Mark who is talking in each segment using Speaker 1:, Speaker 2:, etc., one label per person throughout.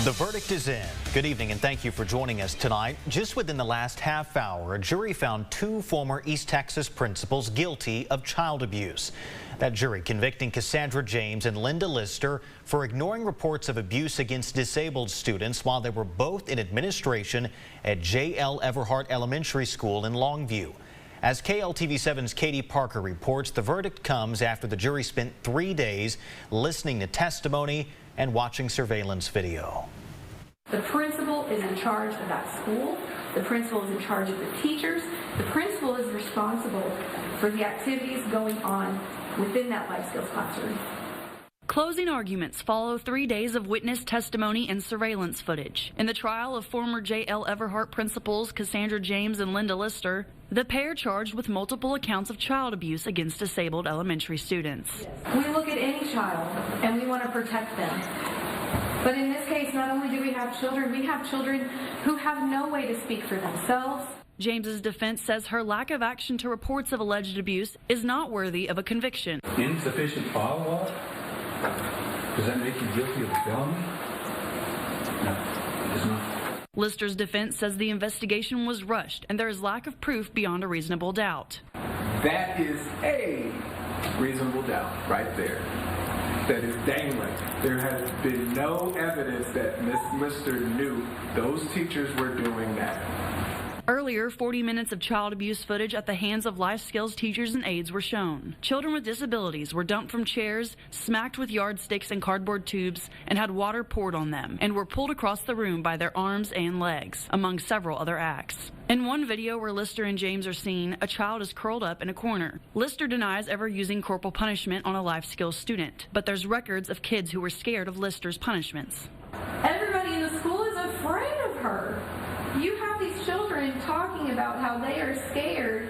Speaker 1: The verdict is in. Good evening and thank you for joining us tonight. Just within the last half hour, a jury found two former East Texas principals guilty of child abuse. That jury convicting Cassandra James and Linda Lister for ignoring reports of abuse against disabled students while they were both in administration at J.L. Everhart Elementary School in Longview. As KLTV7's Katie Parker reports, the verdict comes after the jury spent 3 days listening to testimony and watching surveillance video.
Speaker 2: The principal is in charge of that school. The principal is in charge of the teachers. The principal is responsible for the activities going on within that life skills classroom.
Speaker 3: Closing arguments follow 3 days of witness testimony and surveillance footage. In the trial of former J.L. Everhart principals Cassandra James and Linda Lister, the pair charged with multiple accounts of child abuse against disabled elementary students.
Speaker 2: We look at any child and we want to protect them. But in this case, not only do we have children who have no way to speak for themselves.
Speaker 3: James's defense says her lack of action to reports of alleged abuse is not worthy of a conviction.
Speaker 4: Insufficient follow-up? Does that make you guilty of a felony? No, it does not.
Speaker 3: Lister's defense says the investigation was rushed and there is lack of proof beyond a reasonable doubt.
Speaker 5: That is a reasonable doubt right there. That is dangling. There has been no evidence that Ms. Lister knew those teachers were doing that.
Speaker 3: Earlier, 40 minutes of child abuse footage at the hands of life skills teachers and aides were shown. Children with disabilities were dumped from chairs, smacked with yardsticks and cardboard tubes, and had water poured on them, and were pulled across the room by their arms and legs, among several other acts. In one video where Lister and James are seen, a child is curled up in a corner. Lister denies ever using corporal punishment on a life skills student, but there's records of kids who were scared of Lister's punishments.
Speaker 2: Everybody in the school is afraid of her. You have these children talking about how they are scared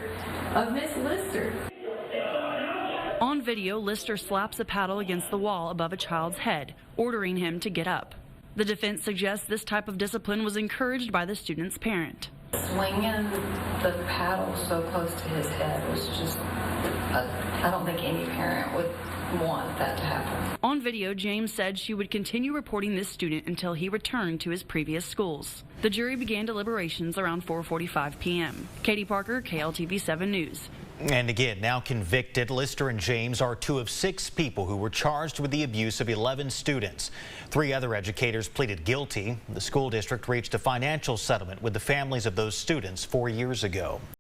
Speaker 2: of Miss Lister.
Speaker 3: On video, Lister slaps a paddle against the wall above a child's head, ordering him to get up. The defense suggests this type of discipline was encouraged by the student's parent.
Speaker 6: Swinging the paddle so close to his head was just, I don't think any parent would want that to happen.
Speaker 3: On video, James said she would continue reporting this student until he returned to his previous schools. The jury began deliberations around 4:45 p.m. Katie Parker, KLTV7 News.
Speaker 1: And again, now convicted, Lister and James are two of 6 people who were charged with the abuse of 11 students. 3 other educators pleaded guilty. The school district reached a financial settlement with the families of those students 4 years ago.